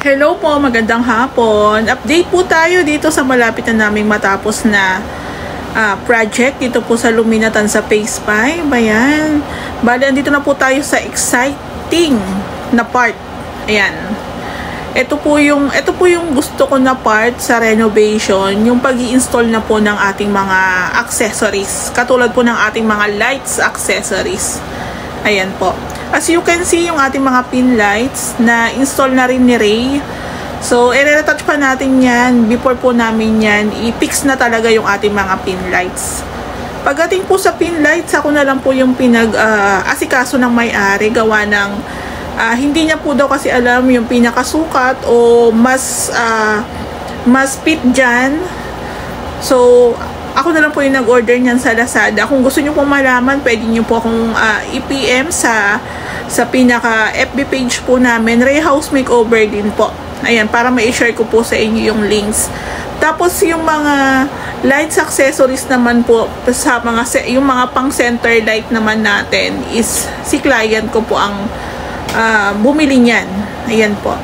Hello po, magandang hapon. Update po tayo dito sa malapit na naming matapos na project dito po sa Luminatan sa Phase 5. Ayan. Bali, andito na po tayo sa exciting na part. Ayan. Ito po yung gusto ko na part sa renovation, yung pag-i-install na po ng ating mga accessories. Katulad po ng ating mga lights accessories. Ayan po. As you can see, yung ating mga pin lights na install na rin ni Ray. So, i-retouch pa natin yan. Before po namin yan, i-fix na talaga yung ating mga pin lights. Pagdating po sa pin lights, ako na lang po yung asikaso ng may-ari. Gawa ng, hindi niya po daw kasi alam yung pinakasukat o mas fit dyan. So, ako na lang po yung nag-order niyan sa Lazada. Kung gusto niyo po malaman, pwede niyo po akong i-PM sa pinaka FB page po namin, Ray House Makeover din po. Ayan, para ma-share ko po sa inyo yung links. Tapos yung mga lights accessories naman po sa yung mga pang center light naman natin is si client ko po ang bumili niyan. Ayan po.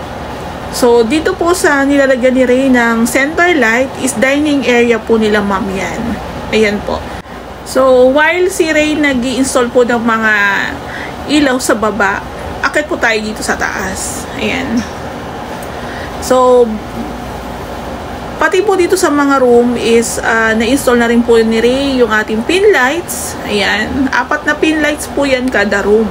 So, dito po sa nilalagyan ni Ray ng center light is dining area po nila ma'am yan. Ayan po. So, while si Ray nag-i-install po ng mga ilaw sa baba, akit po tayo dito sa taas. Ayan. So, pati po dito sa mga room is na-install na rin po ni Ray yung ating pin lights. Ayan. 4 na pin lights po yan kada room.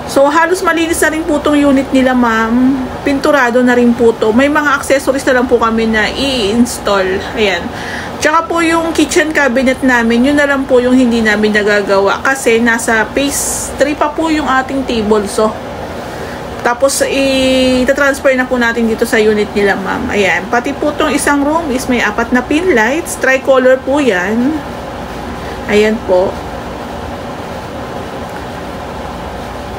So, halos malinis na rin po itong unit nila, ma'am. Pinturado na rin po ito. May mga accessories na lang po kami na i-install. Ayan. Tsaka po yung kitchen cabinet namin, yun na lang po yung hindi namin nagagawa. Kasi nasa phase 3 pa po yung ating table. So, tapos, ita-transfer na po natin dito sa unit nila, ma'am. Ayan. Pati po itong isang room is may 4 na pin lights. Tricolor po yan. Ayan po.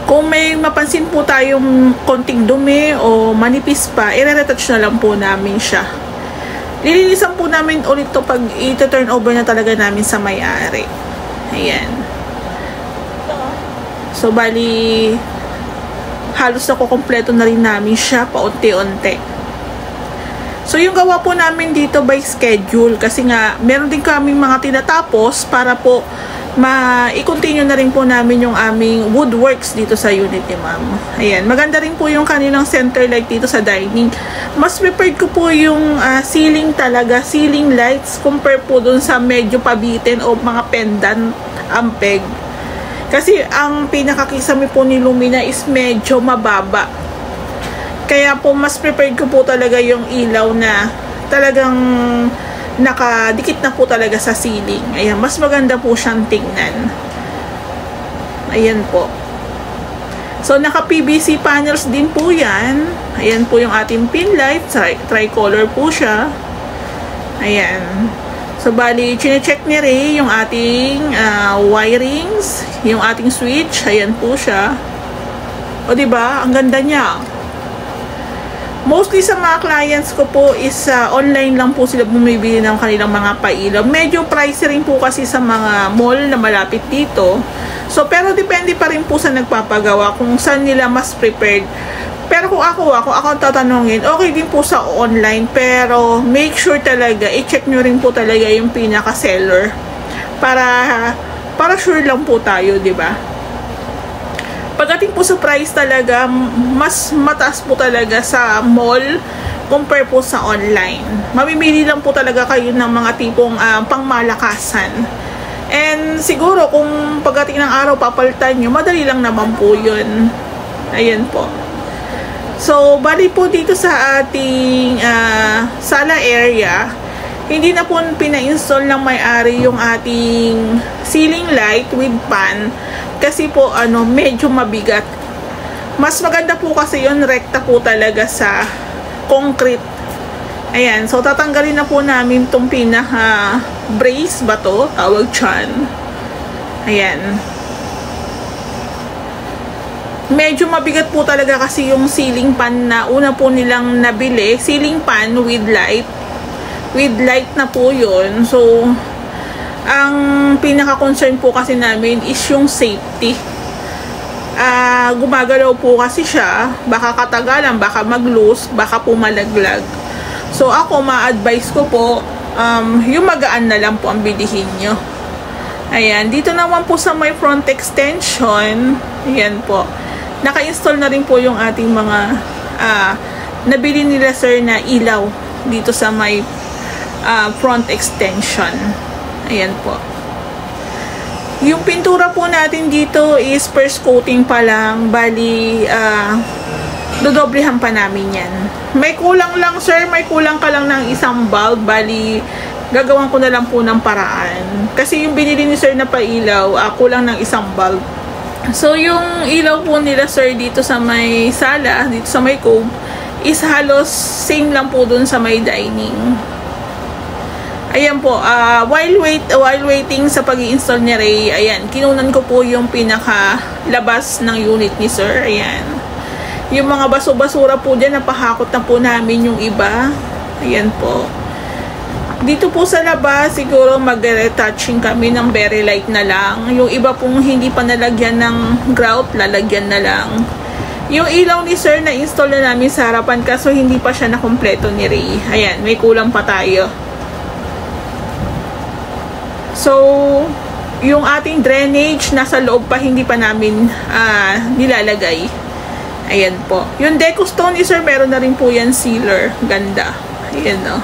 Kung may mapansin po tayong konting dumi o manipis pa, i-retouch na lang po namin siya. Lilinisan po namin ulit to pag i-turn over na talaga namin sa may-ari. Ayan. So, bali, halos nakukompleto na rin namin siya paunti-unti. So, yung gawa po namin dito by schedule kasi nga, meron din kaming mga tinatapos para po i-continue na rin po namin yung aming woodworks dito sa unit ni ma'am. Ayan. Maganda rin po yung kanilang center light dito sa dining. Mas prepared ko po yung ceiling talaga, ceiling lights compare po dun sa medyo pabitin o mga pendant ampeg. Kasi ang pinakakisami po ni Lumina is medyo mababa. Kaya po mas prepared ko po talaga yung ilaw na talagang nakadikit na po talaga sa ceiling. Ayan, mas maganda po siyang tingnan. Ayan po. So, naka-PVC panels din po yan. Ayan po yung ating pin light. Tricolor po siya. Ayan. So, bali, chine-check ni Ray yung ating wirings, yung ating switch. Ayan po siya. O, diba? Ang ganda niya. Mostly sa mga clients ko po is online lang po sila bumibili ng kanilang mga pailaw. Medyo pricey rin po kasi sa mga mall na malapit dito. So, pero depende pa rin po sa nagpapagawa kung saan nila mas prepared. Pero kung ako ang tatanungin, okay din po sa online. Pero make sure talaga, i-check nyo rin po talaga yung pinaka-seller. Para sure lang po tayo, di ba? Pagdating po sa price talaga, mas mataas po talaga sa mall compare po sa online. Mamimili lang po talaga kayo ng mga tipong pangmalakasan. And siguro kung pagdating ng araw papalitan nyo, madali lang naman po yun. Ayan po. So, bali po dito sa ating sala area, hindi na po pina-install ng may-ari yung ating ceiling light with fan. Kasi po, medyo mabigat. Mas maganda po kasi yun, rekta po talaga sa concrete. Ayan. So, tatanggalin na po namin itong pinaka-brace ba to? Tawag dyan. Ayan. Medyo mabigat po talaga kasi yung ceiling fan na una po nilang nabili. Ceiling fan with light. With light na po yun. So, ang pinaka-concern po kasi namin is yung safety. gumagalaw po kasi siya, baka katagalan, baka mag-loose, baka pumalaglag. So ako ma-advise ko po, yung magaan na lang po ang bilihin nyo. Ayan, dito naman po sa may front extension, ayan po, naka-install na rin po yung ating mga nabili nila sir na ilaw dito sa may front extension. Ayan po. Yung pintura po natin dito is first coating pa lang, bali dodoblehan pa namin yan. May kulang lang sir, may kulang ka lang ng isang bulb, bali gagawan ko na lang po ng paraan. Kasi yung binili ni sir na pailaw, kulang ng isang bulb. So, yung ilaw po nila sir dito sa may sala, dito sa may cove, is halos same lang po dun sa may dining. Ayan po, while waiting sa pag-i-install ni Ray, ayan, kinunan ko po yung pinaka-labas ng unit ni sir. Ayan. Yung mga baso-basura po dyan, napahakot na po namin yung iba. Ayan po. Dito po sa labas, siguro mag-retouching kami ng very light na lang. Yung iba pong hindi pa nalagyan ng grout, lalagyan na lang. Yung ilaw ni sir na install na namin sa harapan, kaso hindi pa siya na kompleto ni Ray. Ayan, may kulang pa tayo. So, yung ating drainage, nasa loob pa, hindi pa namin nilalagay. Ayan po. Yung deco stone ni sir, meron na rin po yan sealer. Ganda. Ayan o.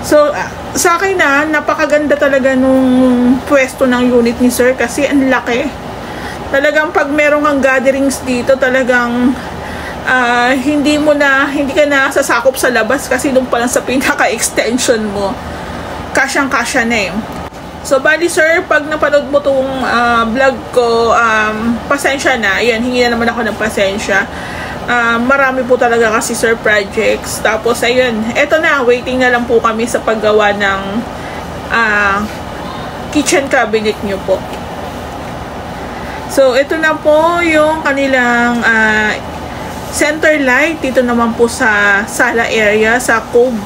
So, sa akin napakaganda talaga nung pwesto ng unit ni sir kasi ang laki. Talagang pag meron kang gatherings dito, talagang hindi ka na sasakop sa labas kasi doon pa lang sa pinaka-extension mo. Kasyang-kasya na eh. So, bali sir, pag napanood mo tong vlog ko, pasensya na. Ayan, hingi na naman ako ng pasensya. Marami po talaga kasi sir projects. Tapos ayun, eto na, waiting na lang po kami sa paggawa ng kitchen cabinet nyo po. So ito na po yung kanilang center light. Dito naman po sa sala area, sa cove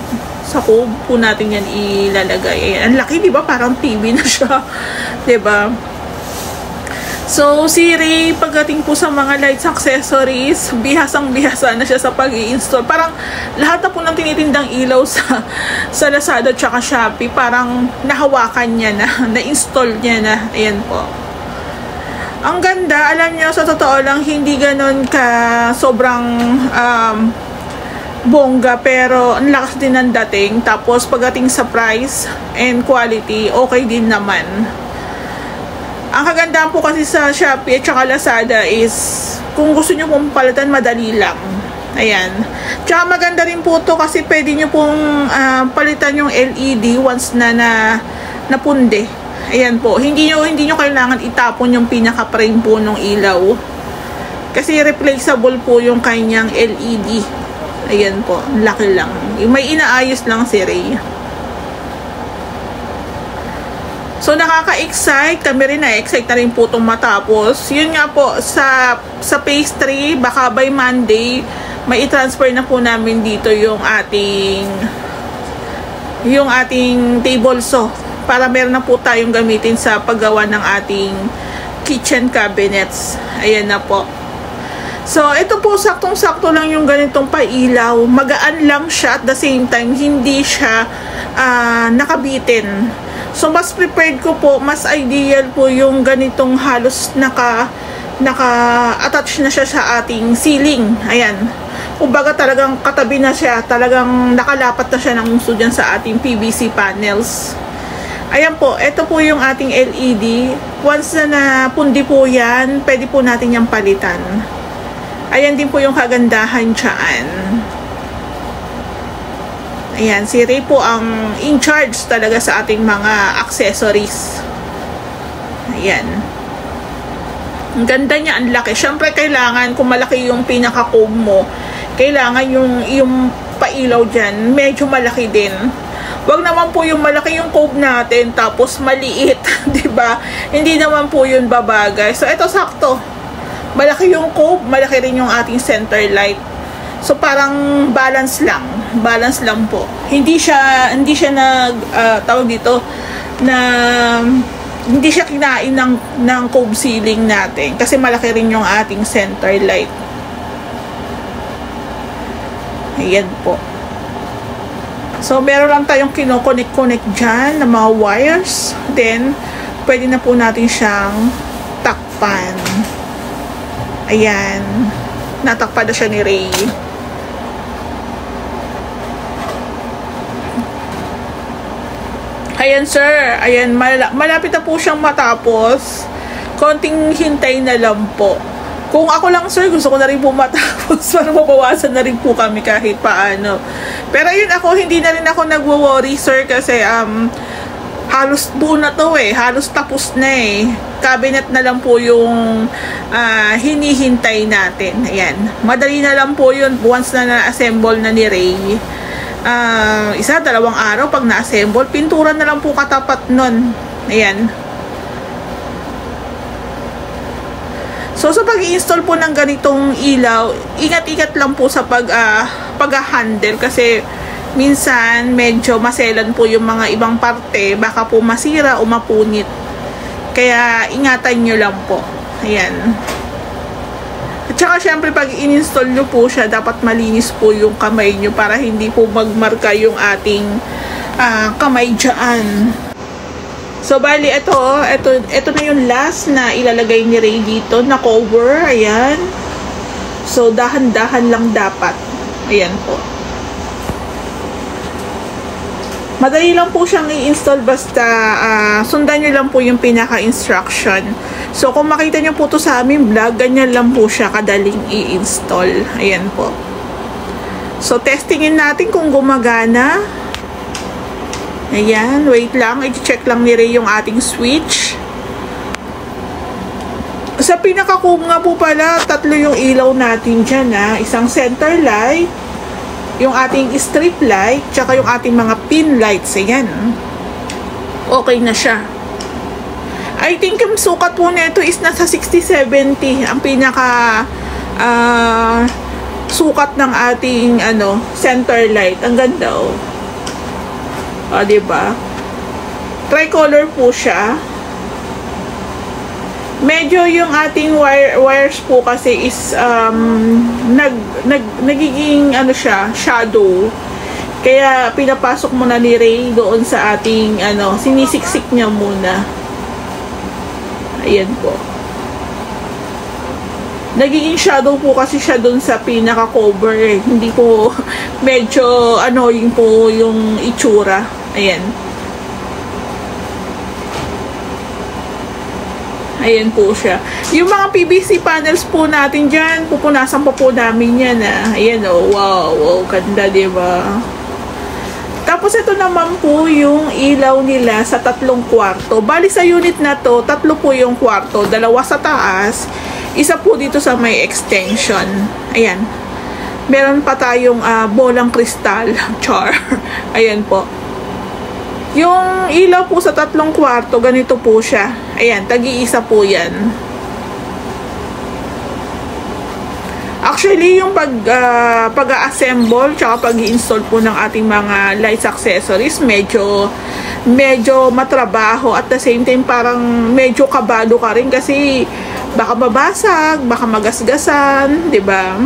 po natin yan ilalagay. Ayan, ang laki, diba? Parang TV na siya. Diba? So, si Ray, pagdating po sa mga lights accessories, bihasang-bihasa na siya sa pag-i-install. Parang lahat na po ng tinitindang ilaw sa Lazada at Shopee, parang nahawakan niya na, na-install niya na. Ayan po. Ang ganda, alam niyo, sa totoo lang, hindi ganon ka sobrang bongga, pero ang lakas din ng dating. Tapos, pagdating sa price and quality, okay din naman. Ang kagandahan po kasi sa Shopee at saka Lazada is kung gusto nyo pong palitan, madali lang. Ayan. Tsaka maganda rin po to kasi pwede nyo pong palitan yung LED once na napunde. Ayan po. Hindi nyo kailangan itapon yung pinaka-frame po ng ilaw. Kasi replaceable po yung kanyang LED. Ayan po. Laki lang. May inaayos lang si Ray. So, nakaka-excite. Kami rin na-excite na rin po itong matapos. Yun nga po, sa phase 3, baka by Monday, may i-transfer na po namin dito yung ating table saw. Para meron na po tayong gamitin sa paggawa ng ating kitchen cabinets. Ayan na po. So, ito po, saktong-sakto lang yung ganitong pailaw. Magaan lang siya at the same time, hindi siya nakabitin. So, mas prepared ko po, mas ideal po yung ganitong halos naka-attach na siya sa ating ceiling. Ayan. Kumbaga talagang katabi na siya, talagang nakalapat na siya ng uso dyan sa ating PVC panels. Ayan po, ito po yung ating LED. Once na napundi po yan, pwede po natin yung palitan. Ayan din po yung kagandahan dyan. Ayan, si Ray po ang in charge talaga sa ating mga accessories. Ayan. Ang ganda niya, ang laki. Siyempre, kailangan, kung malaki yung pinaka-cove mo, kailangan yung pailaw dyan, medyo malaki din. Wag naman po yung malaki yung cove natin, tapos maliit, diba? Hindi naman po yun babagay. So, ito sakto. Malaki yung cove, malaki rin yung ating center light. So, parang balance lang. Balance lang po. Hindi siya tawag dito, na hindi siya kinain ng cove ceiling natin kasi malaki rin yung ating center light. Ayan po. So, meron lang tayong kinoconnect dyan na mga wires. Then, pwede na po natin siyang takpan. Ayan. Natakpan na siya ni Ray. Ayan, sir. Ayan, malapit na po siyang matapos. Konting hintay na lang po. Kung ako lang, sir, gusto ko na rin po matapos para mabawasan na rin po kami kahit paano. Pero yun, hindi na rin ako nagwo-worry, sir, kasi halos buo na to eh. Halos tapos na eh. Cabinet na lang po yung hinihintay natin. Ayan. Madali na lang po yun once na na-assemble na ni Ray. 1-2 araw pag na-assemble, pintura na lang po katapat nun. Ayan. So, sa pag-i-install po ng ganitong ilaw, ingat-ingat lang po sa pag-handle kasi minsan medyo maselan po yung mga ibang parte, baka po masira o mapunit. Kaya ingatan nyo lang po. Ayan. At saka syempre pag in-install nyo po siya, dapat malinis po yung kamay nyo para hindi po magmarka yung ating kamay dyan. So, bali, ito na yung last na ilalagay ni Ray dito na cover. Ayan. So, dahan-dahan lang dapat. Ayan po. Madali lang po siyang i-install basta sundan nyo lang po yung pinaka-instruction. So, kung makita nyo po to sa aming vlog, ganyan lang po siya kadaling i-install. Ayan po. So, testingin natin kung gumagana. Ayan, wait lang. I-check lang ni Ray yung ating switch. Sa pinaka-cube nga po pala, 3 yung ilaw natin dyan ha. Isang center light, yung ating strip light, tsaka yung ating mga pin lights. Ayan. Okay na siya. I think yung sukat po nito is nasa 60-70. Ang pinaka sukat ng ating center light. Ang ganda oh. O, diba? Tricolor po siya. Medyo yung ating wires po kasi is nagiging siya, shadow. Kaya pinapasok muna ni Ray doon sa ating sinisiksik niya muna. Ayan po. Nagiging shadow po kasi siya doon sa pinaka-cover eh. Hindi po medyo annoying po yung itsura. Ayan. Ayan po siya. Yung mga PVC panels po natin dyan, pupunasan pa po namin yan Ayan oh, wow, ganda diba? Tapos ito naman po yung ilaw nila sa 3 kwarto. Bali sa unit na to, 3 po yung kwarto. 2 sa taas, 1 po dito sa may extension. Ayan. Meron pa tayong bolang kristal. Char. Ayan po. Yung ilaw po sa 3 kwarto, ganito po siya. Ayan, tagi-isa po yan. Actually, yung pag-assemble tsaka pag-i-install po ng ating mga lights accessories, medyo matrabaho. At the same time, parang medyo kabado ka rin kasi baka mabasag, baka magasgasan, diba?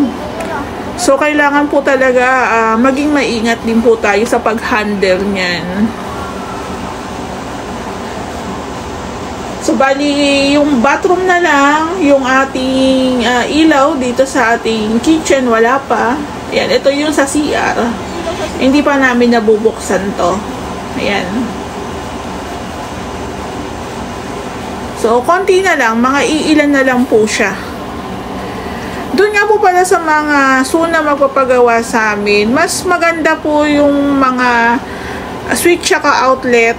So, kailangan po talaga maging maingat din po tayo sa pag-handle niyan. So, bali, yung bathroom na lang, yung ating ilaw dito sa ating kitchen, wala pa. Ayan, ito yung sa CR. Hindi pa namin nabubuksan to. Ayan. So, konti na lang, mga iilan na lang po siya. Doon nga po pala sa mga suna magpapagawa sa amin, mas maganda po yung mga switch tsaka outlet.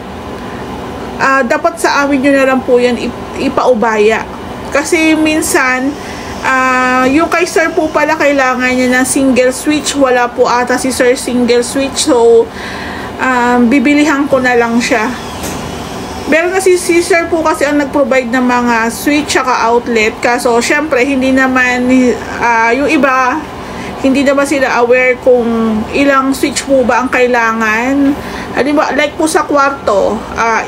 Dapat sa amin nyo na lang po yan ipaubaya. Kasi minsan, yung kay sir po pala kailangan niya ng single switch. Wala po ata si sir single switch. So, bibilihan ko na lang siya. Meron na si sir po kasi ang nag-provide ng mga switch at outlet. Kaso, syempre, hindi naman, yung iba, hindi naman sila aware kung ilang switch po ba ang kailangan Halimbawa, like po sa kwarto,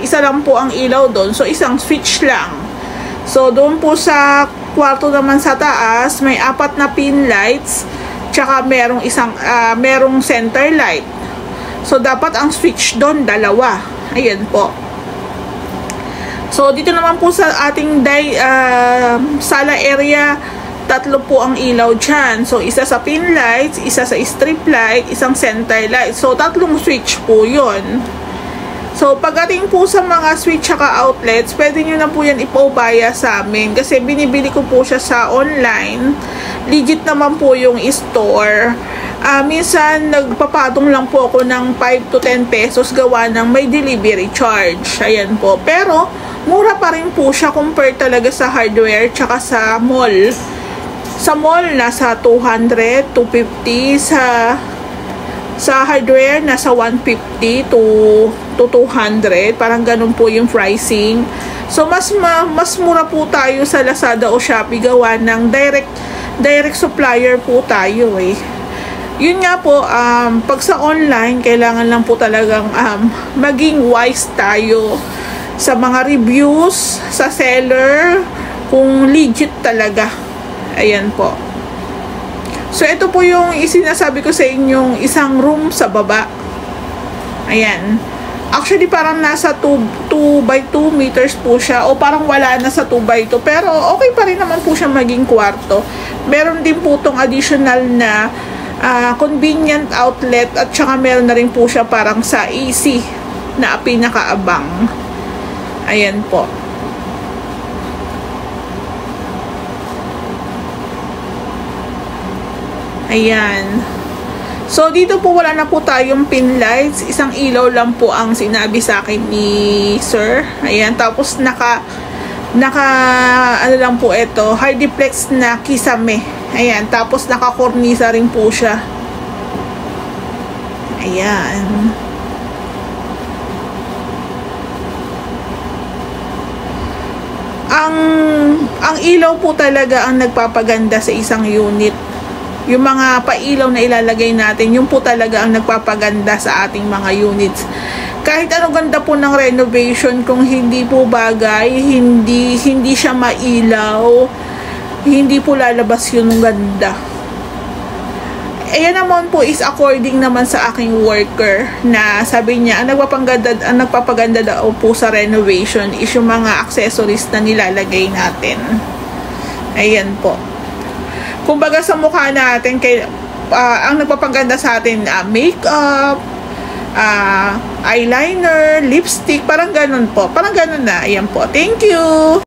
isa lang po ang ilaw doon. So, isang switch lang. So, doon po sa kwarto naman sa taas, may 4 na pin lights, tsaka merong center light. So, dapat ang switch doon, 2. Ayan po. So, dito naman po sa ating sala area, 3 po ang ilaw dyan. So, isa sa pin lights, isa sa strip light, isang center light. So, 3 switch po yun. So, pagdating po sa mga switch tsaka outlets, pwede nyo na po yan ipaubaya sa amin. Kasi binibili ko po siya sa online. Legit naman po yung store. Minsan, nagpapatong lang po ako ng 5 to 10 pesos gawa ng may delivery charge. Ayan po. Pero, mura pa rin po siya compare talaga sa hardware tsaka sa mall. Sa mall, nasa 200, 250. Sa hardware, nasa 150 to 200. Parang ganun po yung pricing. So, mas mura po tayo sa Lazada o Shopee gawa ng direct supplier po tayo eh. Yun nga po, pag sa online, kailangan lang po talagang maging wise tayo sa mga reviews, sa seller, kung legit talaga. Ayan po. So, ito po yung isinasabi ko sa inyong isang room sa baba. Ayan. Actually, parang nasa 2 by 2 meters po siya. O parang wala na sa 2 by 2. Pero, okay pa rin naman po siya maging kwarto. Meron din po itong additional na convenient outlet. At saka meron na rin po siya parang sa AC na pinakaabang. Ayan po. Ayan. So, dito po wala na po tayong pin lights. Isang ilaw lang po ang sinabi sa akin ni sir. Ayan. Tapos, ano lang po ito. Hardiplex na kisame. Ayan. Tapos, naka-cornisa rin po siya. Ayan. Ang ilaw po talaga ang nagpapaganda sa isang unit. Yung mga pailaw na ilalagay natin, yung po talaga ang nagpapaganda sa ating mga units. Kahit ano ganda po ng renovation, kung hindi po bagay, hindi siya mailaw, hindi po lalabas yung ganda. Ayan naman po is according naman sa aking worker na sabi niya, ang nagpapaganda daw po sa renovation is yung mga accessories na nilalagay natin. Ayan po. Kumbaga sa mukha natin, ang nagpapaganda sa atin, makeup, eyeliner, lipstick, parang ganun po. Parang ganun na. Ayan po. Thank you!